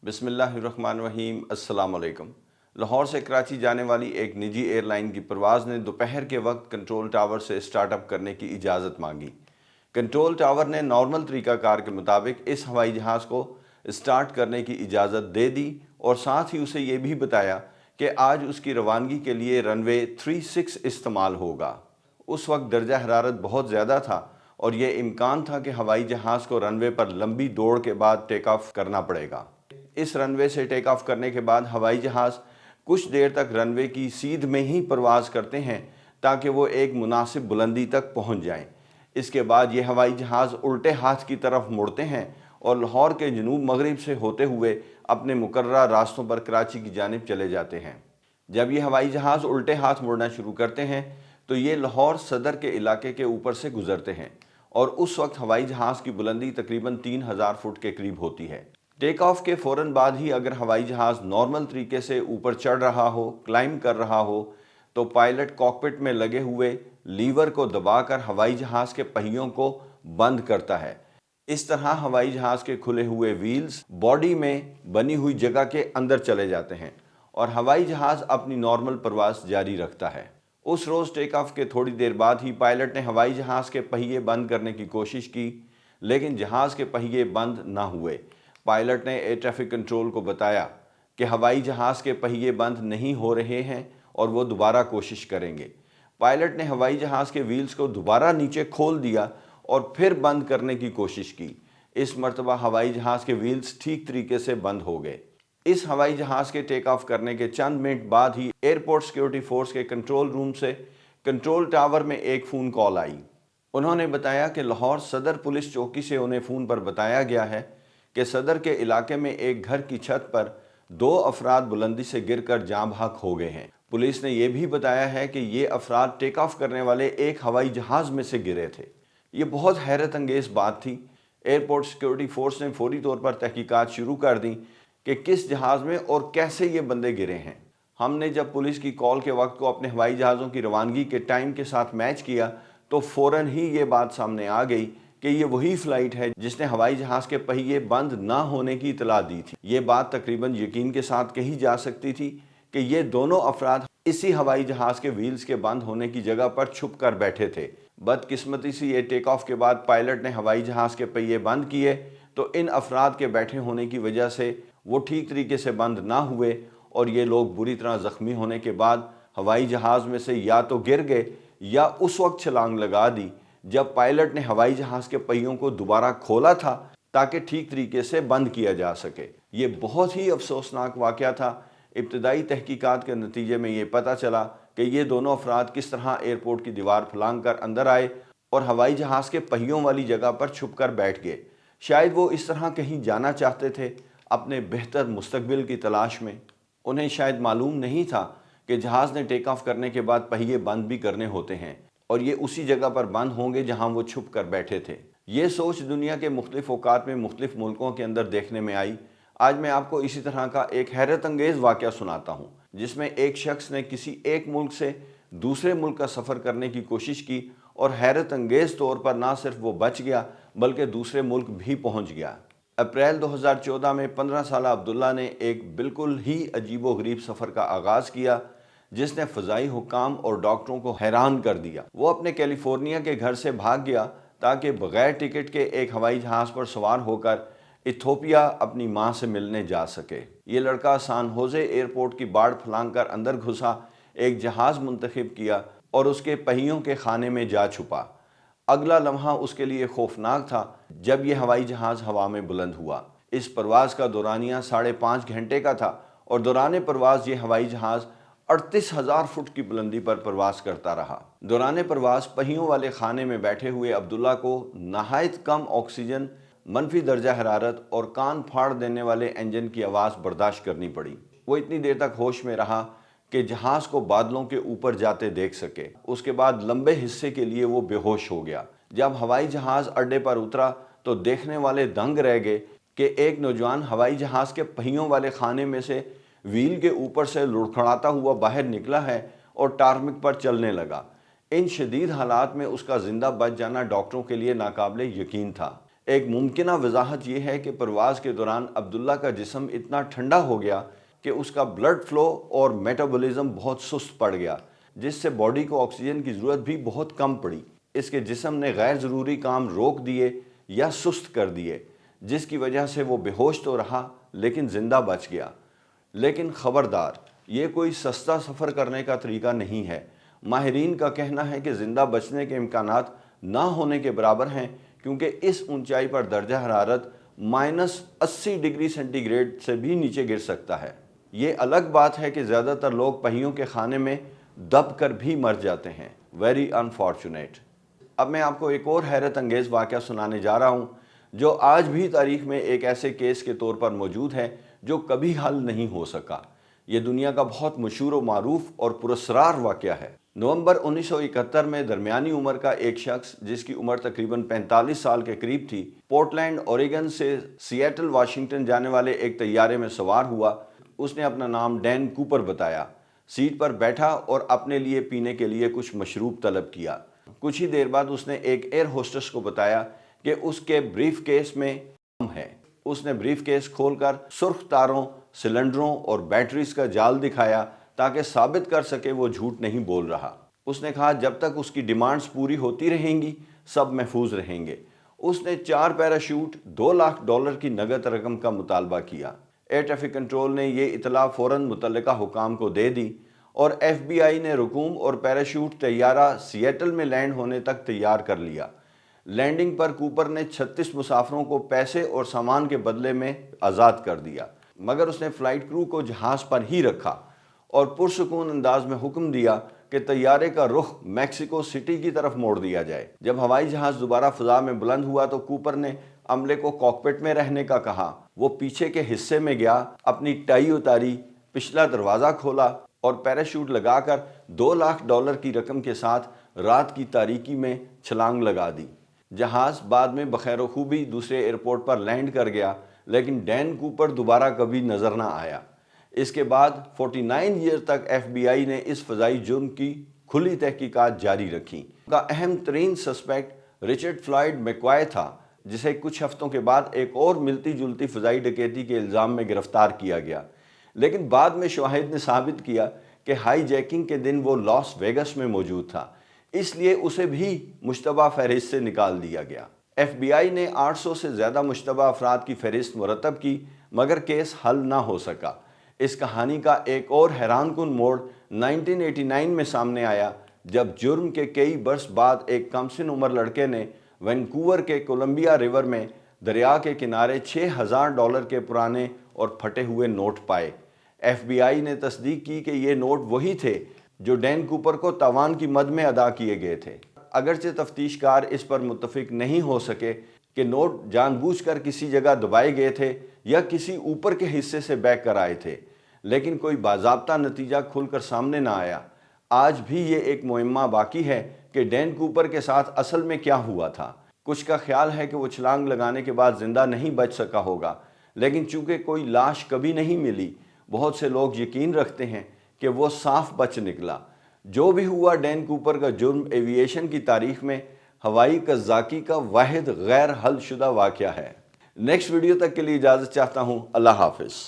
बिस्मिल्लाहिर्रहमानिर्रहीम। अस्सलाम वालेकुम। लाहौर से कराची जाने वाली एक निजी एयरलाइन की परवाज़ ने दोपहर के वक्त कंट्रोल टावर से स्टार्टअप करने की इजाज़त मांगी। कंट्रोल टावर ने नॉर्मल तरीक़ाकार के मुताबिक इस हवाई जहाज़ को स्टार्ट करने की इजाज़त दे दी और साथ ही उसे ये भी बताया कि आज उसकी रवानगी के लिए रनवे 36 इस्तेमाल होगा। उस वक्त दर्जा हरारत बहुत ज़्यादा था और ये इम्कान था कि हवाई जहाज़ को रनवे पर लंबी दौड़ के बाद टेक ऑफ करना पड़ेगा। इस रनवे से टेक ऑफ करने के बाद हवाई जहाज़ कुछ देर तक रनवे की सीध में ही परवाज़ करते हैं ताकि वो एक मुनासिब बुलंदी तक पहुंच जाएं। इसके बाद ये हवाई जहाज़ उल्टे हाथ की तरफ मुड़ते हैं और लाहौर के जनूब मगरिब से होते हुए अपने मुकर्रर रास्तों पर कराची की जानिब चले जाते हैं। जब ये हवाई जहाज़ उल्टे हाथ मुड़ना शुरू करते हैं तो ये लाहौर सदर के इलाके के ऊपर से गुजरते हैं और उस वक्त हवाई जहाज़ की बुलंदी तकरीबन 3000 फुट के करीब होती है। टेक ऑफ के फ़ौरन बाद ही अगर हवाई जहाज़ नॉर्मल तरीके से ऊपर चढ़ रहा हो, क्लाइंब कर रहा हो, तो पायलट कॉकपिट में लगे हुए लीवर को दबाकर हवाई जहाज़ के पहियों को बंद करता है। इस तरह हवाई जहाज़ के खुले हुए व्हील्स बॉडी में बनी हुई जगह के अंदर चले जाते हैं और हवाई जहाज़ अपनी नॉर्मल परवाज़ जारी रखता है। उस रोज़ टेक ऑफ के थोड़ी देर बाद ही पायलट ने हवाई जहाज़ के पहिए बंद करने की कोशिश की, लेकिन जहाज़ के पहिए बंद ना हुए। पायलट ने एयर ट्रैफिक कंट्रोल को बताया कि हवाई जहाज़ के पहिए बंद नहीं हो रहे हैं और वो दोबारा कोशिश करेंगे। पायलट ने हवाई जहाज़ के व्हील्स को दोबारा नीचे खोल दिया और फिर बंद करने की कोशिश की। इस मरतबा हवाई जहाज़ के व्हील्स ठीक तरीके से बंद हो गए। इस हवाई जहाज़ के टेक ऑफ करने के चंद मिनट बाद ही एयरपोर्ट सिक्योरिटी फोर्स के कंट्रोल रूम से कंट्रोल टावर में एक फ़ोन कॉल आई। उन्होंने बताया कि लाहौर सदर पुलिस चौकी से उन्हें फ़ोन पर बताया गया है कि सदर के इलाके में एक घर की छत पर 2 अफराद बुलंदी से गिरकर जाँ बहक हो गए हैं। पुलिस ने यह भी बताया है कि ये अफराद टेक ऑफ करने वाले एक हवाई जहाज़ में से गिरे थे। ये बहुत हैरत अंगेज़ बात थी। एयरपोर्ट सिक्योरिटी फोर्स ने फौरी तौर पर तहकीकात शुरू कर दी कि किस जहाज़ में और कैसे ये बंदे गिरे हैं। हमने जब पुलिस की कॉल के वक्त को अपने हवाई जहाज़ों की रवानगी के टाइम के साथ मैच किया तो फ़ौरन ही ये बात सामने आ गई कि ये वही फ़्लाइट है जिसने हवाई जहाज़ के पहिए बंद ना होने की इतला दी थी। ये बात तकरीबन यकीन के साथ कही जा सकती थी कि ये दोनों अफराद इसी हवाई जहाज़ के व्हील्स के बंद होने की जगह पर छुप कर बैठे थे। बदकिस्मती से ये टेक ऑफ के बाद पायलट ने हवाई जहाज़ के पहिए बंद किए तो इन अफराद के बैठे होने की वजह से वो ठीक तरीके से बंद ना हुए और ये लोग बुरी तरह ज़ख्मी होने के बाद हवाई जहाज़ में से या तो गिर गए या उस वक्त छलांग लगा दी जब पायलट ने हवाई जहाज़ के पहियों को दोबारा खोला था ताकि ठीक तरीके से बंद किया जा सके। ये बहुत ही अफसोसनाक वाक़या था। इब्तदाई तहकीकात के नतीजे में ये पता चला कि ये दोनों अफराद किस तरह एयरपोर्ट की दीवार फलांग कर अंदर आए और हवाई जहाज़ के पहियों वाली जगह पर छुप कर बैठ गए। शायद वो इस तरह कहीं जाना चाहते थे अपने बेहतर मुस्तकबिल की तलाश में। उन्हें शायद मालूम नहीं था कि जहाज़ ने टेक ऑफ करने के बाद पहिए बंद भी करने होते हैं और ये उसी जगह पर बंद होंगे जहां वो छुप कर बैठे थे। ये सोच दुनिया के मुख्तलिफ औकात में मुख्तलिफ मुल्कों के अंदर देखने में आई। आज मैं आपको इसी तरह का एक हैरत अंगेज़ वाक़या सुनाता हूँ जिसमें एक शख्स ने किसी एक मुल्क से दूसरे मुल्क का सफ़र करने की कोशिश की और हैरत अंगेज़ तौर पर ना सिर्फ वो बच गया बल्कि दूसरे मुल्क भी पहुँच गया। अप्रैल 2014 में 15 साल अब्दुल्ला ने एक बिल्कुल ही अजीबो गरीब सफ़र का आगाज़ किया जिसने फ़ज़ाई हुक्काम और डॉक्टरों को हैरान कर दिया। वो अपने कैलिफोर्निया के घर से भाग गया ताकि बग़ैर टिकट के एक हवाई जहाज़ पर सवार होकर इथोपिया अपनी माँ से मिलने जा सके। ये लड़का सान होजे एयरपोर्ट की बाड़ फलांग कर अंदर घुसा, एक जहाज़ मुंतखब किया और उसके पहियों के खाने में जा छुपा। अगला लम्हा उसके लिए खौफनाक था जब यह हवाई जहाज़ हवा में बुलंद हुआ। इस परवाज़ का दौरानिया 5.5 घंटे का था और दौरान परवाज़ ये हवाई जहाज़ 38,000 फुट की बुलंदी पर परवाज़ करता रहा। दौरान परवाज़ पहियों वाले खाने में बैठे हुए अब्दुल्ला को नहायत कम ऑक्सीजन, मनफी दर्जा हरारत और कान फाड़ देने वाले इंजन की आवाज़ बर्दाश्त करनी पड़ी। वो इतनी देर तक होश में रहा कि जहाज़ को बादलों के ऊपर जाते देख सके। उसके बाद लंबे हिस्से के लिए वो बेहोश हो गया। जब हवाई जहाज़ अड्डे पर उतरा तो देखने वाले दंग रह गए कि एक नौजवान हवाई जहाज़ के पहियों वाले खाने में से व्हील के ऊपर से लुढ़खड़ाता हुआ बाहर निकला है और टारमिक पर चलने लगा। इन शदीद हालात में उसका जिंदा बच जाना डॉक्टरों के लिए नाकाबिले यकीन था। ایک ممکنہ وضاحت یہ ہے کہ پرواز کے دوران عبداللہ کا جسم اتنا ٹھنڈا ہو گیا کہ اس کا بلڈ فلو اور میٹابولزم بہت سست پڑ گیا، جس سے باڈی کو آکسیجن کی ضرورت بھی بہت کم پڑی۔ اس کے جسم نے غیر ضروری کام روک دیے یا سست کر دیے، جس کی وجہ سے وہ بے ہوش تو رہا لیکن زندہ بچ گیا۔ لیکن خبردار، یہ کوئی سستا سفر کرنے کا طریقہ نہیں ہے۔ ماہرین کا کہنا ہے کہ زندہ بچنے کے امکانات نہ ہونے کے برابر ہیں، کیونکہ اس اونچائی پر درجہ حرارت -80 ڈگری سینٹی گریڈ سے بھی نیچے گر سکتا ہے۔ یہ الگ بات ہے کہ زیادہ تر لوگ پہیوں کے خانے میں دب کر بھی مر جاتے ہیں۔ Very unfortunate. اب میں آپ کو ایک اور حیرت انگیز واقعہ سنانے جا رہا ہوں، جو آج بھی تاریخ میں ایک ایسے کیس کے طور پر موجود ہے جو کبھی حل نہیں ہو سکا۔ یہ دنیا کا بہت مشہور و معروف اور پراسرار واقعہ ہے۔ نومبر 1971 میں درمیانی عمر کا ایک شخص، جس کی عمر تقریباً 45 سال کے قریب تھی، پورٹلینڈ اوریگن سے سیٹل واشنگٹن جانے والے ایک طیارے میں سوار ہوا۔ اس نے اپنا نام ڈین کوپر بتایا، سیٹ پر بیٹھا اور اپنے لیے پینے کے لیے کچھ مشروب طلب کیا۔ کچھ ہی دیر بعد اس نے ایک ایئر ہوسٹس کو بتایا کہ اس کے بریف کیس میں بم ہے۔ اس نے بریف کیس کھول کر سرخ تاروں، سلنڈروں اور بیٹریز کا جال دکھایا تاکہ ثابت کر سکے وہ جھوٹ نہیں بول رہا۔ اس نے کہا جب تک اس کی ڈیمانڈز پوری ہوتی رہیں گی، سب محفوظ رہیں گے۔ اس نے 4 پیراشوٹ، $2 لاکھ کی نقد رقم کا مطالبہ کیا۔ ایئر ٹریفک کنٹرول نے یہ اطلاع فوراً متعلقہ حکام کو دے دی اور ایف بی آئی نے رقوم اور پیراشوٹ طیارہ سیٹل میں لینڈ ہونے تک تیار کر لیا۔ لینڈنگ پر کوپر نے 36 مسافروں کو پیسے اور سامان کے بدلے میں آزاد کر دیا، مگر اس نے فلائٹ کرو کو جہاز پر ہی رکھا اور پرسکون انداز میں حکم دیا کہ طیارے کا رخ میکسیکو سٹی کی طرف موڑ دیا جائے۔ جب ہوائی جہاز دوبارہ فضا میں بلند ہوا تو کوپر نے عملے کو کاکپٹ میں رہنے کا کہا۔ وہ پیچھے کے حصے میں گیا، اپنی ٹائی اتاری، پچھلا دروازہ کھولا اور پیراشوٹ لگا کر $2 لاکھ کی رقم کے ساتھ رات کی تاریکی میں چھلانگ لگا دی۔ جہاز بعد میں بخیر و خوبی دوسرے ایئرپورٹ پر لینڈ کر گیا، لیکن ڈین کوپر دوبارہ کبھی نظر نہ آیا۔ اس کے بعد 49 ایئر تک ایف بی آئی نے اس فضائی جرم کی کھلی تحقیقات جاری رکھی۔ کا اہم ترین سسپیکٹ رچرڈ فلائیڈ میکوائے تھا، جسے کچھ ہفتوں کے بعد ایک اور ملتی جلتی فضائی ڈکیتی کے الزام میں گرفتار کیا گیا، لیکن بعد میں شواہد نے ثابت کیا کہ ہائی جیکنگ کے دن وہ لاس ویگس میں موجود تھا، اس لیے اسے بھی مشتبہ فہرست سے نکال دیا گیا۔ ایف بی آئی نے 800 سے زیادہ مشتبہ افراد کی فہرست مرتب کی، مگر کیس حل نہ ہو سکا۔ اس کہانی کا ایک اور حیران کن موڑ 1989 میں سامنے آیا، جب جرم کے کئی برس بعد ایک کم سن عمر لڑکے نے وینکوور کے کولمبیا ریور میں دریا کے کنارے $6000 کے پرانے اور پھٹے ہوئے نوٹ پائے۔ ایف بی آئی نے تصدیق کی کہ یہ نوٹ وہی تھے جو ڈین کوپر کو تاوان کی مد میں ادا کیے گئے تھے۔ اگرچہ تفتیش کار اس پر متفق نہیں ہو سکے کہ نوٹ جان بوجھ کر کسی جگہ دبائے گئے تھے یا کسی اوپر کے حصے سے بیک کر آئے تھے، لیکن کوئی باضابطہ نتیجہ کھل کر سامنے نہ آیا۔ آج بھی یہ ایک معمہ باقی ہے کہ ڈین کوپر کے ساتھ اصل میں کیا ہوا تھا۔ کچھ کا خیال ہے کہ وہ چھلانگ لگانے کے بعد زندہ نہیں بچ سکا ہوگا، لیکن چونکہ کوئی لاش کبھی نہیں ملی، بہت سے لوگ یقین رکھتے ہیں کہ وہ صاف بچ نکلا۔ جو بھی ہوا، ڈین کوپر کا جرم ایوییشن کی تاریخ میں ہوائی قزاقی کا واحد غیر حل شدہ واقعہ ہے۔ نیکسٹ ویڈیو تک کے لیے اجازت چاہتا ہوں۔ اللہ حافظ۔